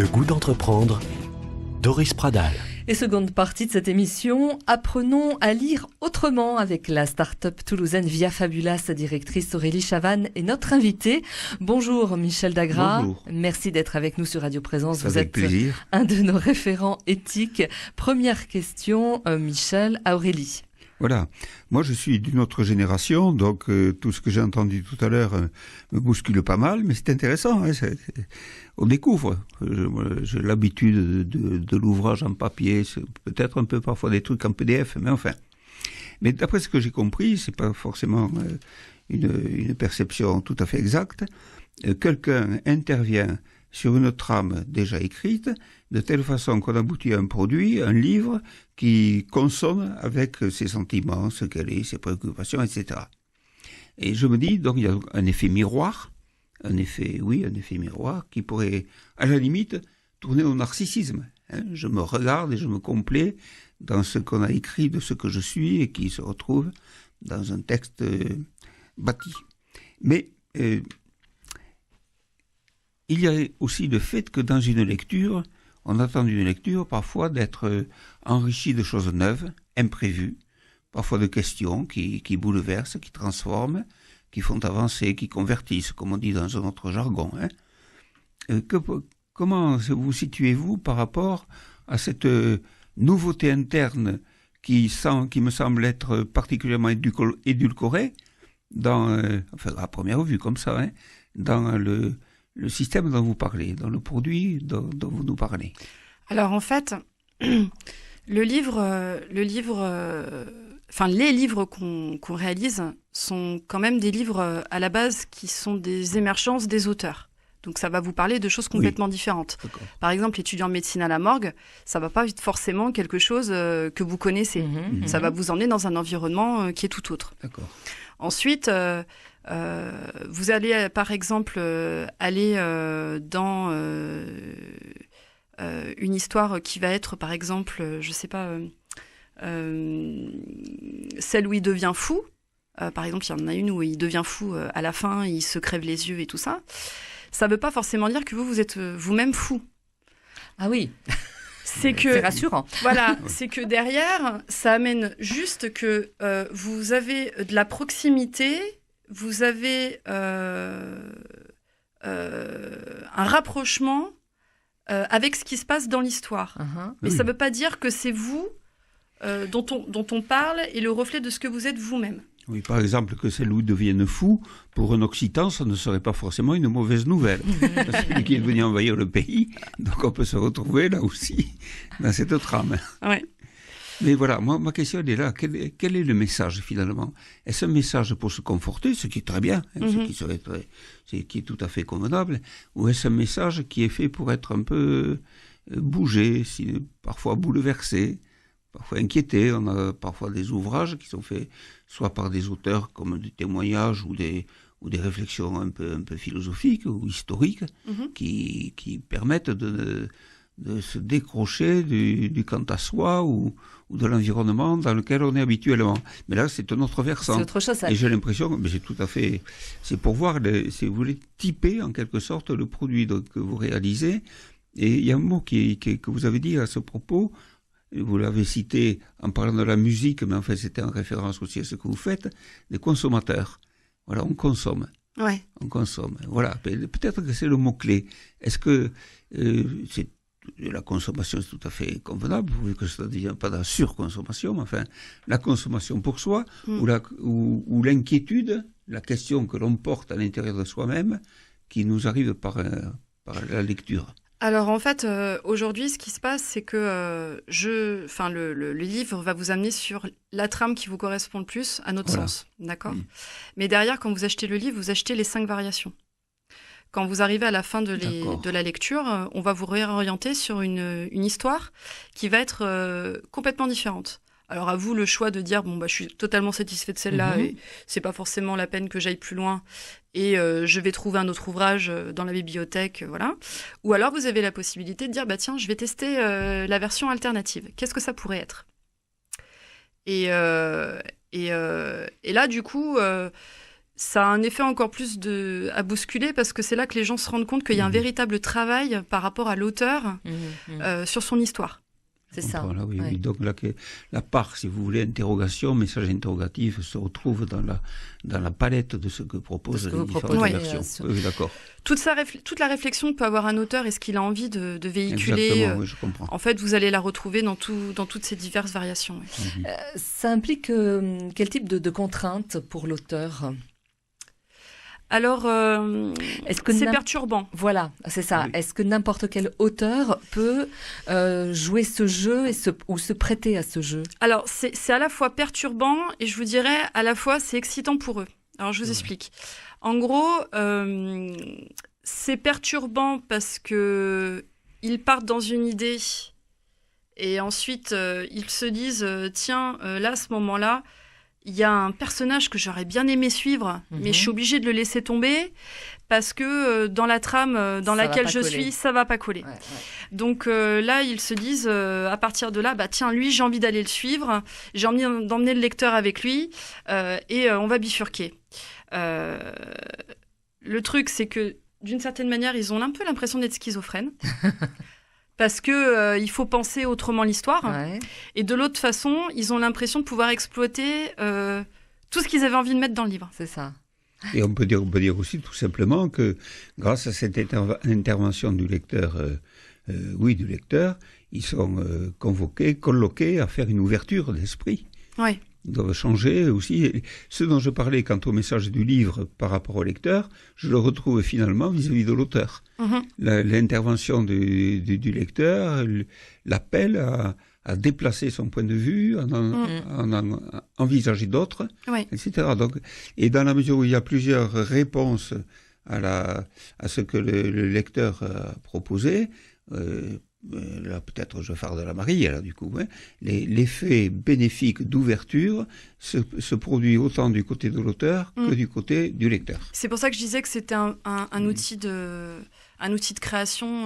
Le goût d'entreprendre, Doris Pradal. Et seconde partie de cette émission, apprenons à lire autrement avec la start-up toulousaine Via Fabula. Sa directrice Aurélie Chavannes est notre invitée. Bonjour Michel Dagras. Bonjour. Merci d'être avec nous sur Radio Présence. Vous Avec êtes plaisir. un de nos référents éthiques. Première question, Michel, à Aurélie. Voilà. Moi, je suis d'une autre génération, donc tout ce que j'ai entendu tout à l'heure me bouscule pas mal, mais c'est intéressant. Hein, on découvre. J'ai l'habitude de l'ouvrage en papier, c'est peut-être un peu parfois des trucs en PDF, mais enfin. Mais d'après ce que j'ai compris, c'est pas forcément une perception tout à fait exacte. Quelqu'un intervient sur une trame déjà écrite, de telle façon qu'on aboutit à un produit, un livre, qui consonne avec ses sentiments, ce qu'elle est, ses préoccupations, etc. Et je me dis, donc il y a un effet miroir, un effet miroir, qui pourrait, à la limite, tourner au narcissisme. Hein. Je me regarde et je me complais dans ce qu'on a écrit de ce que je suis et qui se retrouve dans un texte bâti. Mais il y a aussi le fait que dans une lecture, on attend d'une lecture parfois d'être enrichi de choses neuves, imprévues, parfois de questions qui bouleversent, qui transforment, qui font avancer, qui convertissent, comme on dit dans un autre jargon. Hein. Comment vous situez-vous par rapport à cette nouveauté interne qui me semble être particulièrement édulcorée, à première vue comme ça, hein, dans le système dont vous parlez, dans le produit dont vous nous parlez? Alors en fait, les livres qu'on réalise sont quand même des livres à la base qui sont des émergences des auteurs. Donc ça va vous parler de choses complètement différentes. D'accord. Par exemple, étudiant en médecine à la morgue, ça va pas être forcément quelque chose que vous connaissez. Ça va vous emmener dans un environnement qui est tout autre. D'accord. Ensuite, vous allez par exemple aller dans une histoire qui va être par exemple, je sais pas, celle où il devient fou. Par exemple, il y en a une où il devient fou à la fin, il se crève les yeux et tout ça. Ça ne veut pas forcément dire que vous êtes vous-même fou. Ah oui, c'est rassurant. Voilà, c'est que derrière, ça amène juste que vous avez de la proximité, vous avez un rapprochement avec ce qui se passe dans l'histoire. Mais ça ne veut pas dire que c'est vous dont on parle et le reflet de ce que vous êtes vous-même. Oui, par exemple, que ces loups deviennent fous, pour un Occitan, ça ne serait pas forcément une mauvaise nouvelle. Parce qu'il qui est venu envahir le pays, donc on peut se retrouver là aussi, dans cette trame. Ouais. Mais voilà, moi, ma question elle est là. Quel est le message finalement? Est-ce un message pour se conforter, ce qui est très bien, hein, ce qui est tout à fait convenable, ou est-ce un message qui est fait pour être un peu bougé, parfois bouleversé, parfois inquiété? On a parfois des ouvrages qui sont faits soit par des auteurs comme des témoignages ou des réflexions un peu philosophiques ou historiques qui permettent de se décrocher du quant à soi ou de l'environnement dans lequel on est habituellement. Mais là, c'est un autre versant. C'est autre chose. Ça. Et j'ai l'impression, mais c'est tout à fait, c'est pour voir, si vous voulez, typer en quelque sorte le produit que vous réalisez. Et il y a un mot que vous avez dit à ce propos. Vous l'avez cité en parlant de la musique, mais en fait c'était en référence aussi à ce que vous faites, des consommateurs. Voilà, on consomme. Ouais. On consomme. Voilà, peut-être que c'est le mot-clé. Est-ce que la consommation c'est tout à fait convenable, vu que ça ne devient pas de la surconsommation, mais enfin, la consommation pour soi, ou l'inquiétude, la question que l'on porte à l'intérieur de soi-même, qui nous arrive par la lecture. Alors en fait, aujourd'hui, ce qui se passe, c'est que le livre va vous amener sur la trame qui vous correspond le plus à notre sens, d'accord ? Mais derrière, quand vous achetez le livre, vous achetez les 5 variations. Quand vous arrivez à la fin de la lecture, on va vous réorienter sur une histoire qui va être complètement différente. Alors à vous le choix de dire je suis totalement satisfait de celle-là et c'est pas forcément la peine que j'aille plus loin et je vais trouver un autre ouvrage dans la bibliothèque, voilà. Ou alors vous avez la possibilité de dire tiens, je vais tester la version alternative. Qu'est-ce que ça pourrait être ? Et là du coup ça a un effet encore plus à bousculer parce que c'est là que les gens se rendent compte qu'il y a un véritable travail par rapport à l'auteur sur son histoire. C'est ça. Voilà, oui. Donc la part, si vous voulez, interrogation, message interrogatif, se retrouve dans la palette de ce que proposent les différentes versions. Oui, d'accord. Toute la réflexion que peut avoir un auteur et ce qu'il a envie de véhiculer, exactement, oui, je comprends. en fait, vous allez la retrouver dans toutes ces diverses variations. Oui. Ça implique quel type de contraintes pour l'auteur ? Alors, est-ce que c'est perturbant ? Voilà, c'est ça. Oui. Est-ce que n'importe quel auteur peut jouer ce jeu ou se prêter à ce jeu ? Alors, c'est à la fois perturbant et je vous dirais à la fois c'est excitant pour eux. Alors, je vous explique. En gros, c'est perturbant parce que ils partent dans une idée et ensuite ils se disent tiens, là, à ce moment-là, il y a un personnage que j'aurais bien aimé suivre, mais je suis obligée de le laisser tomber parce que dans la trame dans laquelle je suis, ça va pas coller. Ouais. Donc là, ils se disent à partir de là, bah tiens, lui, j'ai envie d'aller le suivre, j'ai envie d'emmener le lecteur avec lui et on va bifurquer. Le truc, c'est que d'une certaine manière, ils ont un peu l'impression d'être schizophrènes. Parce que il faut penser autrement l'histoire. Ouais. Et de l'autre façon, ils ont l'impression de pouvoir exploiter tout ce qu'ils avaient envie de mettre dans le livre. C'est ça. Et on peut dire aussi tout simplement que grâce à cette intervention du lecteur, ils sont colloqués à faire une ouverture d'esprit. Oui. Ils doivent changer aussi. Ce dont je parlais quant au message du livre par rapport au lecteur, je le retrouve finalement vis-à-vis de l'auteur. L'intervention du lecteur, l'appel à déplacer son point de vue, à en envisager d'autres, etc. Donc, et dans la mesure où il y a plusieurs réponses à ce que le lecteur a proposé, là peut-être je farde la Marie là du coup, l'effet bénéfique d'ouverture se produit autant du côté de l'auteur que du côté du lecteur. C'est pour ça que je disais que c'était un outil de création,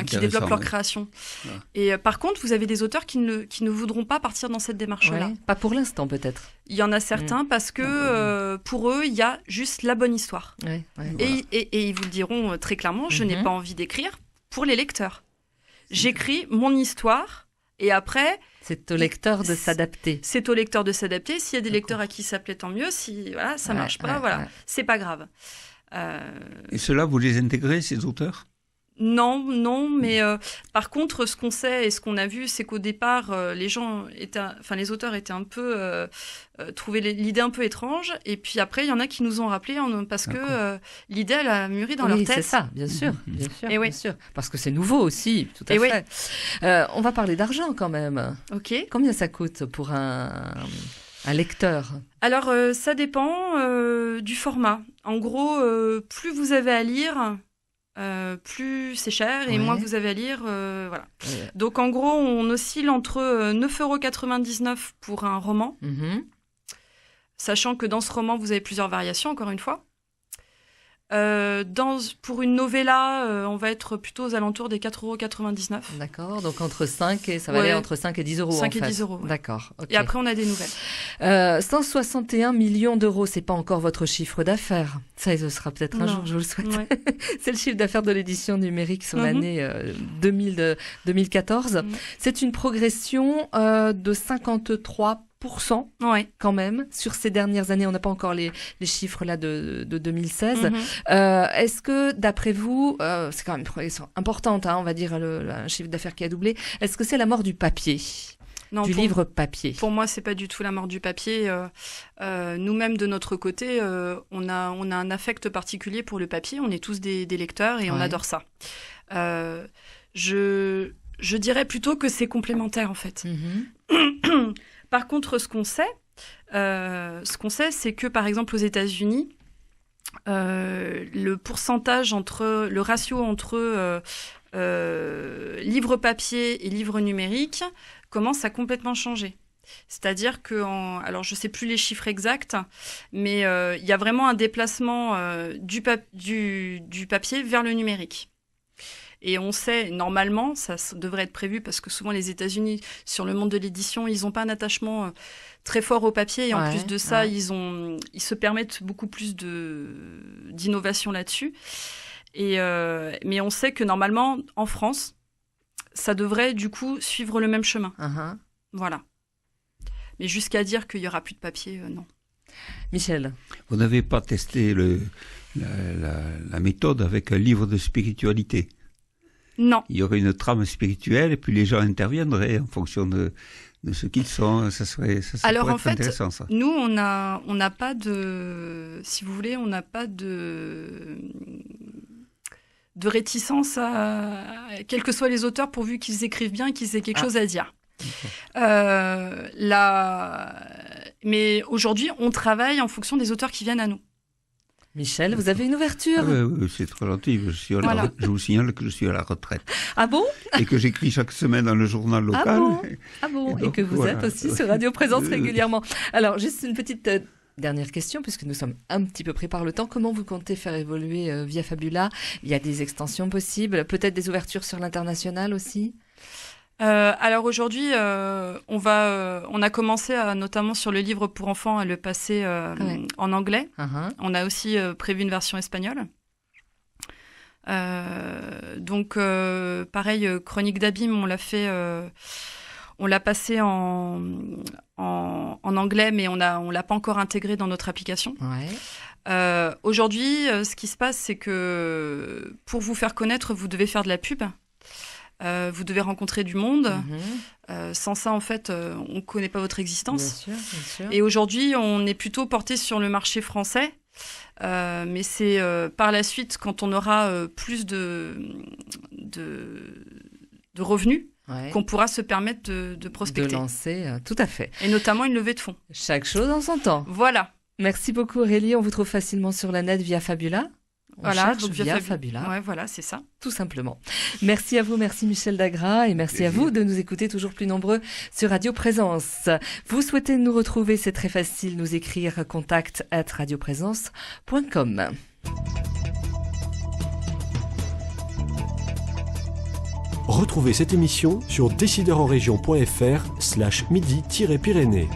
qui développe leur création. Ouais. Et par contre, vous avez des auteurs qui ne voudront pas partir dans cette démarche-là. Ouais, pas pour l'instant peut-être. Il y en a certains parce que pour eux, il y a juste la bonne histoire. Ouais, et ils vous le diront très clairement, je n'ai pas envie d'écrire pour les lecteurs. J'écris mon histoire et après... C'est au lecteur de s'adapter. C'est au lecteur de s'adapter. S'il y a des lecteurs à qui ça plaît, tant mieux. Si ça marche pas, c'est pas grave. Et cela, vous les intégrez, ces auteurs ? Non, mais par contre, ce qu'on sait et ce qu'on a vu, c'est qu'au départ, les auteurs étaient un peu trouvaient l'idée un peu étrange, et puis après, il y en a qui nous ont rappelé parce que l'idée elle a mûri dans leur tête. C'est ça, bien sûr, et bien sûr, parce que c'est nouveau aussi, tout à fait. On va parler d'argent quand même. Ok. Combien ça coûte pour un lecteur ? Alors, ça dépend du format. En gros, plus vous avez à lire, plus c'est cher et moins vous avez à lire. Voilà. Ouais. Donc, en gros, on oscille entre 9,99 € pour un roman, sachant que dans ce roman, vous avez plusieurs variations, encore une fois. Pour une novella, on va être plutôt aux alentours des 4,99 €. D'accord, donc entre 5 et ça va aller entre 5 et 10 €. 5 et 10 €. Ouais. D'accord. Okay. Et après, on a des nouvelles. 161 millions d'euros, c'est pas encore votre chiffre d'affaires. Ça, ce sera peut-être un jour, je vous le souhaite. Ouais. C'est le chiffre d'affaires de l'édition numérique sur l'année 2014. C'est une progression de 53%. Quand même, sur ces dernières années. On n'a pas encore les chiffres là de 2016. Est-ce que, d'après vous, c'est quand même une progression importante, on va dire, un chiffre d'affaires qui a doublé. Est-ce que c'est la mort du papier ? Non, du livre papier. Pour moi, c'est pas du tout la mort du papier. Nous-mêmes, de notre côté, on a un affect particulier pour le papier. On est tous des lecteurs et on adore ça. Je dirais plutôt que c'est complémentaire, en fait. Par contre, ce qu'on sait, c'est que, par exemple, aux États-Unis, le ratio entre livre papier et livre numérique commence à complètement changer. C'est-à-dire que, alors je ne sais plus les chiffres exacts, mais il y a vraiment un déplacement du papier vers le numérique. Et on sait, normalement, ça devrait être prévu parce que souvent les États-Unis, sur le monde de l'édition, ils n'ont pas un attachement très fort au papier. Et en plus de ça, ils se permettent beaucoup plus d'innovation là-dessus. Mais on sait que normalement, en France, ça devrait du coup suivre le même chemin. Voilà. Mais jusqu'à dire qu'il n'y aura plus de papier, non. Michel. Vous n'avez pas testé la méthode avec un livre de spiritualité? Non. Il y aurait une trame spirituelle et puis les gens interviendraient en fonction de ce qu'ils sont. Ça pourrait être intéressant, ça. Nous, on n'a pas de... Si vous voulez, on n'a pas de réticence quels que soient les auteurs, pourvu qu'ils écrivent bien et qu'ils aient quelque chose à dire. Mais aujourd'hui, on travaille en fonction des auteurs qui viennent à nous. Michel, vous avez une ouverture? Oui, c'est trop gentil. Je vous signale que je suis à la retraite. Ah bon? Et que j'écris chaque semaine dans le journal local. Ah bon. Et que vous êtes aussi sur Radio Présence régulièrement. Alors, juste une petite dernière question, puisque nous sommes un petit peu pris par le temps. Comment vous comptez faire évoluer Via Fabula? Il y a des extensions possibles, peut-être des ouvertures sur l'international aussi? Alors aujourd'hui, on a commencé notamment sur le livre pour enfants à le passer en anglais. On a aussi prévu une version espagnole. Donc pareil, Chronique d'abîme, on l'a passé en anglais, mais on l'a pas encore intégré dans notre application. Aujourd'hui, ce qui se passe, c'est que pour vous faire connaître, vous devez faire de la pub. Vous devez rencontrer du monde. Sans ça, en fait, on ne connaît pas votre existence. Bien sûr. Et aujourd'hui, on est plutôt porté sur le marché français. Mais c'est par la suite, quand on aura plus de revenus, qu'on pourra se permettre de prospecter. De lancer, tout à fait. Et notamment une levée de fonds. Chaque chose en son temps. Voilà. Merci beaucoup Aurélie. On vous trouve facilement sur la net via Fabula. Donc via Fabula. Ouais, voilà, c'est ça. Tout simplement. Merci à vous, merci Michel Dagras et merci à vous de nous écouter toujours plus nombreux sur Radio Présence. Vous souhaitez nous retrouver, c'est très facile, nous écrire contact@radioprésence.com. Retrouvez cette émission sur décideurenrégion.fr/midi-pyrénées.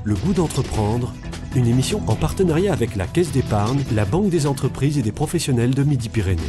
Le goût d'entreprendre, une émission en partenariat avec la Caisse d'épargne, la Banque des entreprises et des professionnels de Midi-Pyrénées.